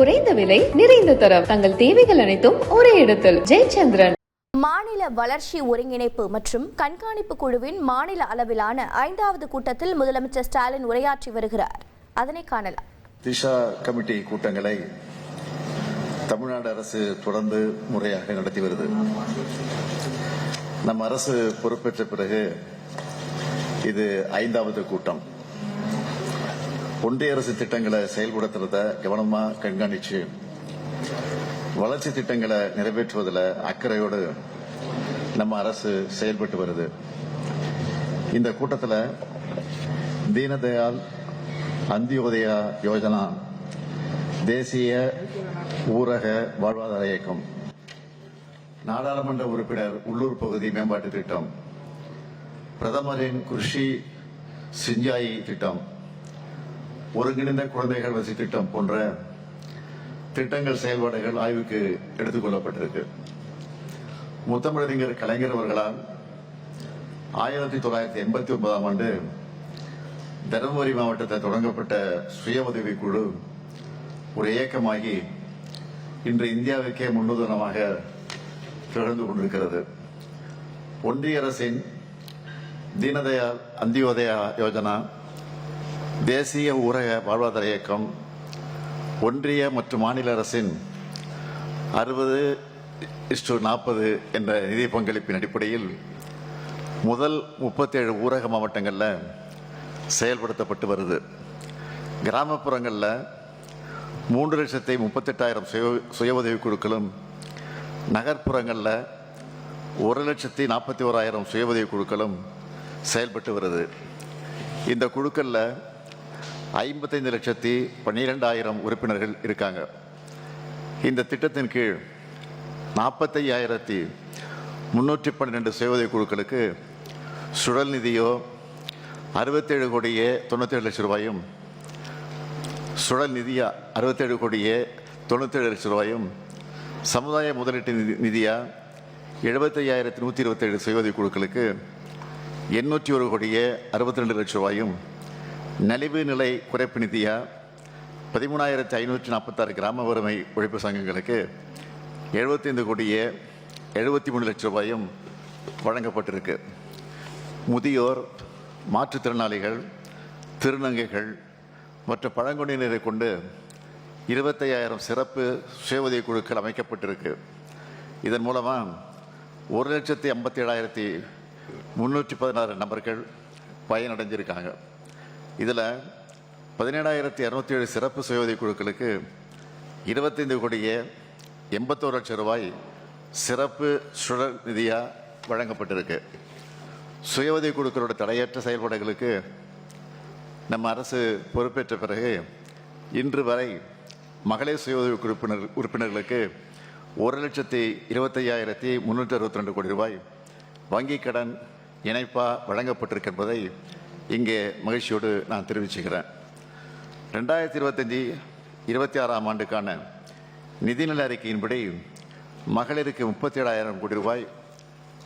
குறைந்த விலை நிறைந்த தரம் தங்கள் தேவைகள் அனைத்தும் ஒரே இடத்தில். ஜெயச்சந்திரன். மாநில வளர்ச்சி ஒருங்கிணைப்பு மற்றும் கண்காணிப்பு குழுவின் மாநில அளவிலான 5வது கூட்டத்தில் முதலமைச்சர் ஸ்டாலின் உரையாற்றி வருகிறார். அதனை காணலாம். திஷா கமிட்டி கூட்டங்களை தமிழ்நாடு அரசு தொடர்ந்து முறையாக நடத்தி வருது. நம் அரசு பொறுப்பேற்ற பிறகு இது 5வது கூட்டம். ஒன்றிய அரசு திட்டங்களை செயல்படுத்துறத கவனமா கண்காணிச்சு வளர்ச்சி திட்டங்களை நிறைவேற்றுவதில் அக்கறையோடு நம்ம அரசு செயல்பட்டு வருது. இந்த கூட்டத்தில் தீனதயாள் அந்தியோதயா யோஜனா, தேசிய ஊரக வாழ்வாதார இயக்கம், நாடாளுமன்ற உறுப்பினர் உள்ளூர் பகுதி மேம்பாட்டு திட்டம், பிரதமரின் கிருஷி சிஞ்சாயி திட்டம், ஒருங்கிணைந்த குழந்தைகள் வசதி திட்டம் போன்ற திட்டங்கள் செயல்பாடுகள் ஆய்வுக்கு எடுத்துக் கொள்ளப்பட்டிருக்கு. முத்தமிழறிஞர் கலைஞர் அவர்களால் 1989ஆம் ஆண்டு தருமபுரி மாவட்டத்தில் தொடங்கப்பட்ட சுய உதவி குழு ஒரு இயக்கமாகி இன்று இந்தியாவுக்கே முன்னுதாரணமாக திகழ்ந்து கொண்டிருக்கிறது. ஒன்றிய அரசின் தீனதயாள் அந்தியோதயா யோஜனா, தேசிய ஊரக வாழ்வாதார இயக்கம், ஒன்றிய மற்றும் மாநில அரசின் 60:40 என்ற நிதி பங்களிப்பின் அடிப்படையில் முதல் 37 ஊரக மாவட்டங்களில் செயல்படுத்தப்பட்டு வருது. கிராமப்புறங்களில் 3,38,000 சுய உதவி குழுக்களும், நகர்ப்புறங்களில் 1,41,000 சுய உதவி குழுக்களும் செயல்பட்டு வருது. இந்த குழுக்களில் 55,12,000 உறுப்பினர்கள் இருக்காங்க. இந்த திட்டத்தின் கீழ் 45,312 சுய உதவி குழுக்களுக்கு சுழல் நிதியோ 67,97,00,000 ரூபாயும், சுழல் நிதியா 67,97,00,000 ரூபாயும், சமுதாய முதலீட்டு நிதியா 75,127 சுய உதவி குழுக்களுக்கு 801,62,00,000 ரூபாயும், நலிவு நிலை குறைப்பு நிதியா 13,546 கிராம வறுமை ஒழிப்பு சங்கங்களுக்கு 75,73,00,000 ரூபாயும் வழங்கப்பட்டிருக்கு. முதியோர், மாற்றுத்திறனாளிகள், திருநங்கைகள் மற்றும் பழங்குடியினரை கொண்டு 25,000 சிறப்பு சுய உதவி குழுக்கள் அமைக்கப்பட்டிருக்கு. இதன் மூலமாக 1,57,316 நபர்கள் பயனடைஞ்சிருக்காங்க. இதில் 17,207 சிறப்பு சுய உதவி குழுக்களுக்கு 25,81,00,000 ரூபாய் சிறப்பு சுழல் நிதியாக வழங்கப்பட்டிருக்கு. சுய உதவி குழுக்களோட தடையற்ற செயல்பாடுகளுக்கு நம்ம அரசு பொறுப்பேற்ற பிறகு இன்று வரை மகளிர் சுய உதவி உறுப்பினர்களுக்கு 1,25,362 கோடி ரூபாய் வங்கிக் கடன் இணைப்பாக வழங்கப்பட்டிருக்கு என்பதை இங்கே மகிழ்ச்சியோடு நான் தெரிவிச்சுக்கிறேன். 2025-26ஆம் ஆண்டுக்கான நிதிநிலை அறிக்கையின்படி மகளிருக்கு 37,000 கோடி ரூபாய்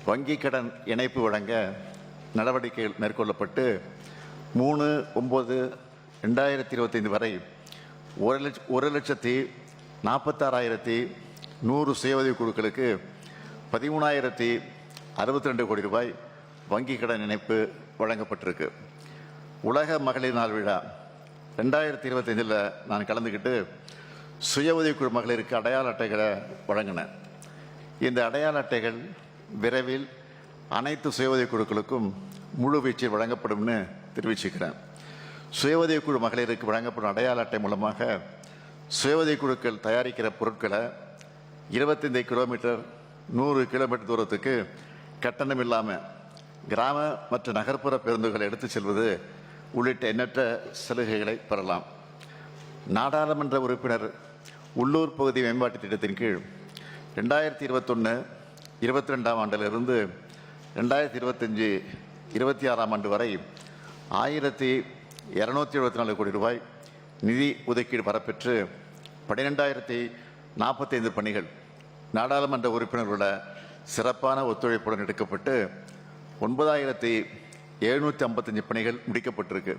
வங்கிக் கடன் இணைப்பு வழங்க நடவடிக்கைகள் மேற்கொள்ளப்பட்டு 3/9/2025 வரை 1,46,100 சுய உதவி குழுக்களுக்கு 13,062 கோடி ரூபாய் வங்கிக் கடன் இணைப்பு வழங்கப்பட்டிருக்கு. உலக மகளிர் நாள் விழா 2025 நான் கலந்துக்கிட்டு சுய உதவிக்குழு மகளிருக்கு அடையாள அட்டைகளை வழங்கினேன். இந்த அடையாள அட்டைகள் விரைவில் அனைத்து சுய உதவி குழுக்களுக்கும் முழு வீச்சில் வழங்கப்படும்னு தெரிவிச்சுக்கிறேன். சுய உதவிக்குழு மகளிருக்கு வழங்கப்படும் அடையாள அட்டை மூலமாக சுய உதவி குழுக்கள் தயாரிக்கிற பொருட்களை 25 கிலோமீட்டர் 100 கிலோமீட்டர் தூரத்துக்கு கட்டணம் இல்லாமல் கிராம மற்றும் நகர்ப்புற பேருந்துகளை எடுத்துச் செல்வது உள்ளிட்ட எண்ணற்ற சலுகைகளை பெறலாம். நாடாளுமன்ற உறுப்பினர் உள்ளூர் பகுதி மேம்பாட்டு திட்டத்தின் கீழ் 2021-22ஆம் ஆண்டிலிருந்து 2025-26ஆம் ஆண்டு வரை 1,274 கோடி ரூபாய் நிதி ஒதுக்கீடு பெறப்பெற்று 12,045 பணிகள் நாடாளுமன்ற உறுப்பினர்களோட சிறப்பான ஒத்துழைப்புடன் எடுக்கப்பட்டு 9,755 பணிகள் முடிக்கப்பட்டிருக்கு.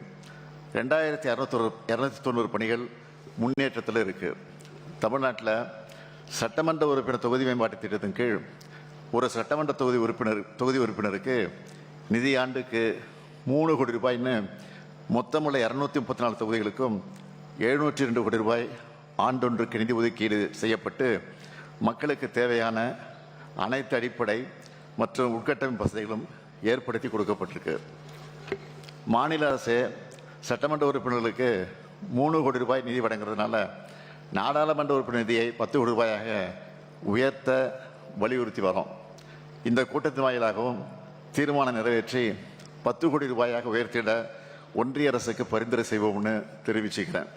2,290 பணிகள் முன்னேற்றத்தில் இருக்கு. தமிழ்நாட்டில் சட்டமன்ற உறுப்பினர் தொகுதி மேம்பாட்டு திட்டத்தின் கீழ் ஒரு சட்டமன்ற தொகுதி உறுப்பினருக்கு நிதி ஆண்டுக்கு 3 கோடி ரூபாய்ன்னு மொத்தமுள்ள 234 தொகுதிகளுக்கும் 702 கோடி ரூபாய் ஆண்டொன்றுக்கு நிதி ஒதுக்கீடு செய்யப்பட்டு மக்களுக்கு தேவையான அனைத்து அடிப்படை மற்றும் உட்கட்டமைப்பு வசதிகளும் ஏற்படுத்தி கொடுக்கப்பட்டிருக்கு. மாநில அரசு சட்டமன்ற உறுப்பினர்களுக்கு 3 கோடி ரூபாய் நிதி வழங்குறதுனால நாடாளுமன்ற உறுப்பினர் நிதியை 10 கோடி ரூபாயாக உயர்த்த வலியுறுத்தி வரோம். இந்த கூட்டத்தின் வாயிலாகவும் தீர்மானம் நிறைவேற்றி 10 கோடி ரூபாயாக உயர்த்திட ஒன்றிய அரசுக்கு பரிந்துரை செய்வோம்னு தெரிவிச்சுக்கிறேன்.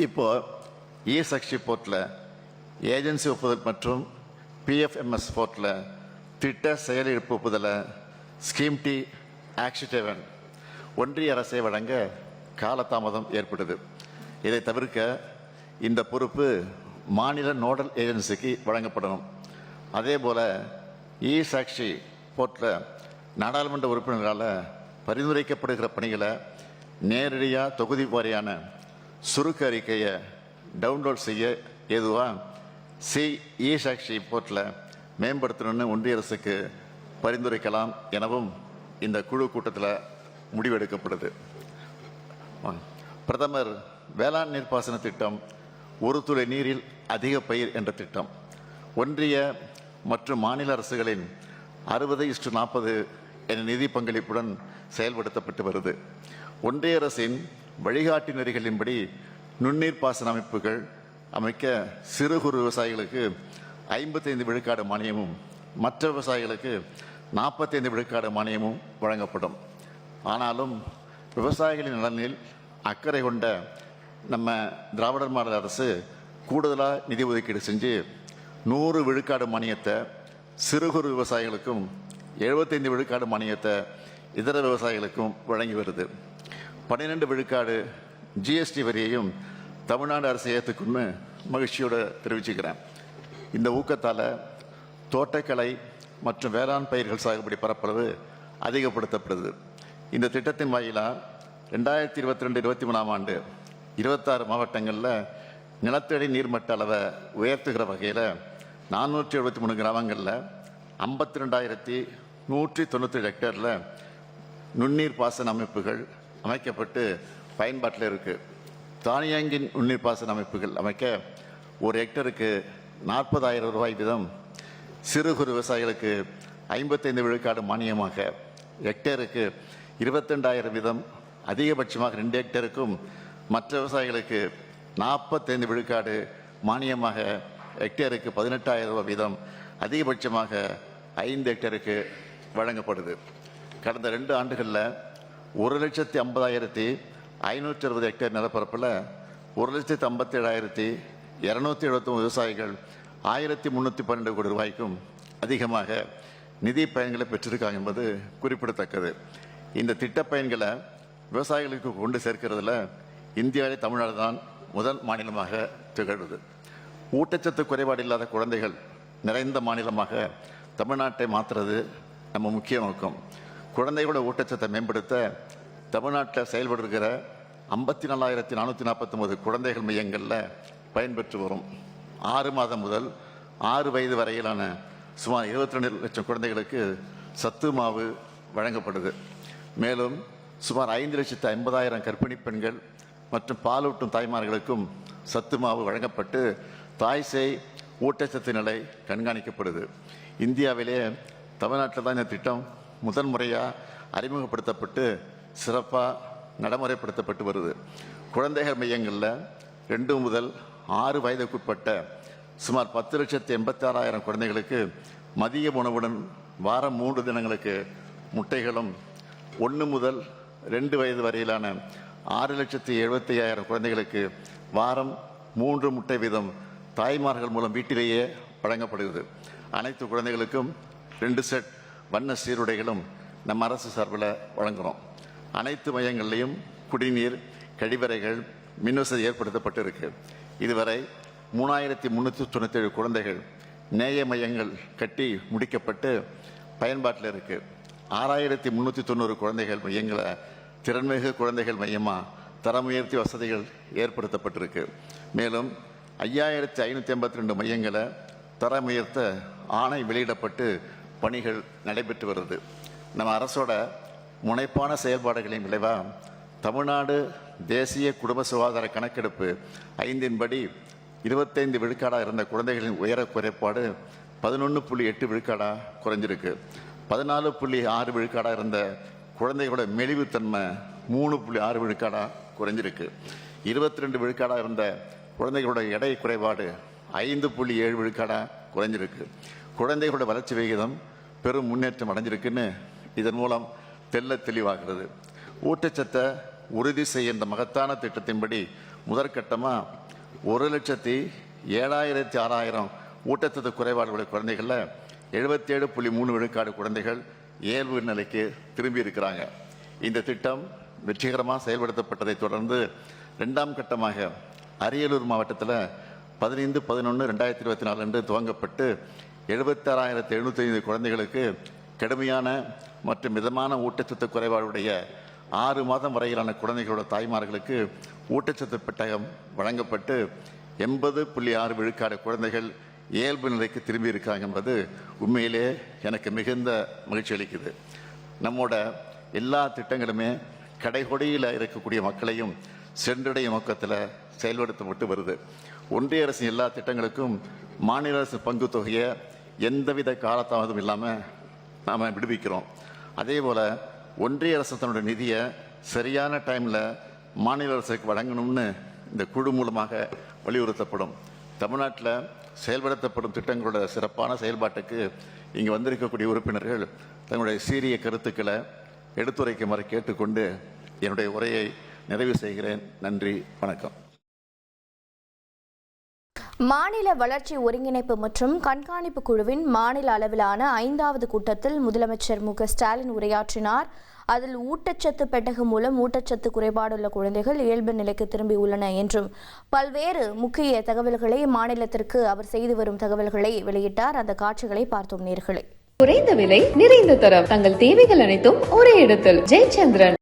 இப்போ இ-சாக்ஷி போர்ட்டில் ஏஜென்சி ஒப்புதல் மற்றும் PFMS போர்ட்டில் திட்ட செயலிழப்பு ஒப்புதலை ஸ்கீம் டி ஆக்ஷன் ஒன்றிய அரசை வழங்க காலதாமதம் ஏற்பட்டது. இதை தவிர்க்க இந்த பொறுப்பு மாநில நோடல் ஏஜென்சிக்கு வழங்கப்படணும். அதே போல் இ-சாக்ஷி போர்ட்டில் நாடாளுமன்ற உறுப்பினர்களால் பரிந்துரைக்கப்படுகிற பணிகளை நேரடியாக தொகுதி வாரியான சுருக்க அறிக்கையை டவுன்லோட் செய்ய ஏதுவாக இ-சாக்ஷி போர்ட்டில் மேம்படுத்தணும்னு ஒன்றிய அரசுக்கு பரிந்துரைக்கலாம் எனவும் இந்த குழு கூட்டத்தில் முடிவெடுக்கப்படுது. பிரதமர் வேளாண் நீர்ப்பாசன திட்டம் ஒரு துளி நீரில் அதிக பயிர் என்ற திட்டம் ஒன்றிய மற்றும் மாநில அரசுகளின் 60:40 என நிதி பங்களிப்புடன் செயல்படுத்தப்பட்டு வருது. ஒன்றிய அரசின் வழிகாட்டு நெறிகளின்படி நுண்ணீர் பாசன அமைப்புகள் அமைக்க சிறு குறு விவசாயிகளுக்கு 55 விழுக்காடு மானியமும் மற்ற விவசாயிகளுக்கு 45 விழுக்காடு மானியமும் வழங்கப்படும். ஆனாலும் விவசாயிகளின் நலனில் அக்கறை கொண்ட நம்ம திராவிடர் மாடல் அரசு கூடுதலாக நிதி ஒதுக்கீடு செஞ்சு 100 விழுக்காடு மானியத்தை சிறு குறு விவசாயிகளுக்கும் 75 விழுக்காடு மானியத்தை இதர விவசாயிகளுக்கும் வழங்கி வருது. 12 விழுக்காடு ஜிஎஸ்டி வரியையும் தமிழ்நாடு அரசு ஏற்றுக்குன்னு மகிழ்ச்சியோடு தெரிவிச்சுக்கிறேன். இந்த ஊக்கத்தால் தோட்டக்கலை மற்றும் வேளாண் பயிர்கள் சாகுபடி பரப்பளவு அதிகப்படுத்தப்படுது. இந்த திட்டத்தின் வாயிலாக 2022-23 ஆண்டு 26 மாவட்டங்களில் நிலத்தடி நீர்மட்ட அளவை உயர்த்துகிற வகையில் 473 கிராமங்களில் 52,197 ஹெக்டேரில் நுண்ணீர் பாசன அமைப்புகள் அமைக்கப்பட்டு பயன்பாட்டில் இருக்குது. தானியங்கி நுண்ணீர் பாசன அமைப்புகள் அமைக்க ஒரு ஹெக்டருக்கு 40,000 ரூபாய் வீதம், சிறு குறு விவசாயிகளுக்கு 55 விழுக்காடு மானியமாக, ஹெக்டேருக்கு 22,000 வீதம், அதிகபட்சமாக 2 ஹெக்டேருக்கும் மற்ற விவசாயிகளுக்கு 45 விழுக்காடு மானியமாக, ஹெக்டேருக்கு 18,000 ரூபாய் வீதம், அதிகபட்சமாக 5 ஹெக்டேருக்கு வழங்கப்படுது. கடந்த 2 ஆண்டுகளில் 1,50,560 ஹெக்டேர் நிலப்பரப்பில் 1,57,279 விவசாயிகள் 1,312 கோடி ரூபாய்க்கும் அதிகமாக நிதி பயன்களை பெற்றிருக்காங்க என்பது குறிப்பிடத்தக்கது. இந்த திட்ட பயன்களை விவசாயிகளுக்கு கொண்டு சேர்க்கிறதுல இந்தியாவிலே தமிழ்நாடு தான் முதல் மாநிலமாக திகழ்வது. ஊட்டச்சத்து குறைபாடு இல்லாத குழந்தைகள் நிறைந்த மாநிலமாக தமிழ்நாட்டை மாற்றுறது நம்ம முக்கிய நோக்கம். குழந்தைகளோட ஊட்டச்சத்தை மேம்படுத்த தமிழ்நாட்டில் செயல்படுகிற 54,449 குழந்தைகள் மையங்களில் பயன்பெற்று வரும். 6 மாதம் முதல் 6 வயது வரையிலான சுமார் 22 லட்சம் குழந்தைகளுக்கு சத்து மாவு வழங்கப்படுது. மேலும் சுமார் 5,50,000 கர்ப்பிணி பெண்கள் மற்றும் பாலூட்டும் தாய்மார்களுக்கும் சத்து மாவு வழங்கப்பட்டு தாய் சேய் ஊட்டச்சத்து நிலை கண்காணிக்கப்படுது. இந்தியாவிலே தமிழ்நாட்டில் தான் இந்த திட்டம் முதல் முறையாக அறிமுகப்படுத்தப்பட்டு சிறப்பாக நடைமுறைப்படுத்தப்பட்டு வருது. குழந்தைகள் மையங்களில் 2 முதல் 6 வயதுக்குட்பட்ட சுமார் 10,86,000 குழந்தைகளுக்கு மதிய உணவுடன் வாரம் 3 தினங்களுக்கு முட்டைகளும், 1 முதல் 2 வயது வரையிலான 6,75,000 குழந்தைகளுக்கு வாரம் 3 முட்டை வீதம் தாய்மார்கள் மூலம் வீட்டிலேயே வழங்கப்படுகிறது. அனைத்து குழந்தைகளுக்கும் 2 செட் வண்ண சீருடைகளும் நம்ம அரசு சார்பில் வழங்குகிறோம். அனைத்து மையங்கள்லையும் குடிநீர், கழிவறைகள், மின்வசதி ஏற்படுத்தப்பட்டிருக்கு. இதுவரை 3,397 குழந்தைகள் நேய மையங்கள் கட்டி முடிக்கப்பட்டு பயன்பாட்டில் இருக்குது. 6,390 குழந்தைகள் மையங்களை திறன்மிகு குழந்தைகள் மையமாக தரம் உயர்த்தி வசதிகள் ஏற்படுத்தப்பட்டிருக்கு. மேலும் 5552 மையங்களை தரம் உயர்த்த ஆணை வெளியிடப்பட்டு பணிகள் நடைபெற்று வருது. நம்ம அரசோட முனைப்பான செயல்பாடுகளின் விளைவாக தமிழ்நாடு தேசிய குடும்ப சுகாதார கணக்கெடுப்பு 5 25 விழுக்காடாக இருந்த குழந்தைகளின் உயர குறைபாடு 11.8 விழுக்காடாக குறைஞ்சிருக்கு. 14.6 விழுக்காடாக இருந்த குழந்தைகளோட மெலிவுத்தன்மை 3.6 விழுக்காடாக குறைஞ்சிருக்கு. 22 விழுக்காடாக இருந்த குழந்தைகளோட எடை குறைபாடு 5.7 விழுக்காடாக குறைஞ்சிருக்கு. குழந்தைகளோட வளர்ச்சி விகிதம் பெரும் முன்னேற்றம் அடைஞ்சிருக்குன்னு இதன் மூலம் தெளிவாகிறது. ஊட்டச்சத்தை உறுதி செய்கின்ற மகத்தான திட்டத்தின்படி முதற்கட்டமாக 1,07,600 ஊட்டச்சத்து குறைபாடுடைய குழந்தைகளில் 77.3 விழுக்காடு குழந்தைகள் இயல்பு நிலைக்கு திரும்பி இருக்கிறாங்க. இந்த திட்டம் வெற்றிகரமாக செயல்படுத்தப்பட்டதை தொடர்ந்து 2ஆம் கட்டமாக அரியலூர் மாவட்டத்தில் 15/11/2024 அன்று துவங்கப்பட்டு 76,705 குழந்தைகளுக்கு கடுமையான மற்றும் மிதமான ஊட்டச்சத்து குறைபாடுடைய 6 மாதம் வரையிலான குழந்தைகளோட தாய்மார்களுக்கு ஊட்டச்சத்து பெட்டகம் வழங்கப்பட்டு 80.6 விழுக்காடு குழந்தைகள் இயல்பு நிலைக்கு திரும்பி இருக்காங்க என்பது உண்மையிலே எனக்கு மிகுந்த மகிழ்ச்சி அளிக்குது. நம்மோட எல்லா திட்டங்களுமே கடைகொடியில் இருக்கக்கூடிய மக்களையும் சென்றடையும் நோக்கத்தில் செயல்படுத்தப்பட்டு வருது. ஒன்றிய அரசின் எல்லா திட்டங்களுக்கும் மாநில அரசு பங்கு தொகையை எந்தவித காலதாமதம் இல்லாமல் நாம் விடுவிக்கிறோம். அதே போல் ஒன்றிய அரசு தன்னுடைய நிதியை சரியான டைமில் மாநில அரசுக்கு வழங்கணும்னு இந்த குழு மூலமாக வலியுறுத்தப்படும். தமிழ்நாட்டில் செயல்படுத்தப்படும் திட்டங்களோட சிறப்பான செயல்பாட்டுக்கு இங்கே வந்திருக்கக்கூடிய உறுப்பினர்கள் தங்களுடைய சீரிய கருத்துக்களை எடுத்துரைக்குமாறு கேட்டுக்கொண்டு என்னுடைய உரையை நிறைவு செய்கிறேன். நன்றி, வணக்கம். மாநில வளர்ச்சி ஒருங்கிணைப்பு மற்றும் கண்காணிப்பு குழுவின் மாநில அளவிலான 5வது கூட்டத்தில் முதலமைச்சர் மு.க.ஸ்டாலின் உரையாற்றினார். அதில் ஊட்டச்சத்து பெட்டகம் மூலம் ஊட்டச்சத்து குறைபாடுள்ள குழந்தைகள் இயல்பு நிலைக்கு திரும்பியுள்ளன என்றும் பல்வேறு முக்கிய தகவல்களை மாநிலத்திற்கு அவர் செய்து வரும் தகவல்களை வெளியிட்டார். அந்த காட்சிகளை பார்த்தோம் நேயர்களே. குறைந்த விலை நிறைந்த தரம் தங்கள் தேவைகள் அனைத்தும் ஒரே இடத்தில். ஜெயச்சந்திரன்.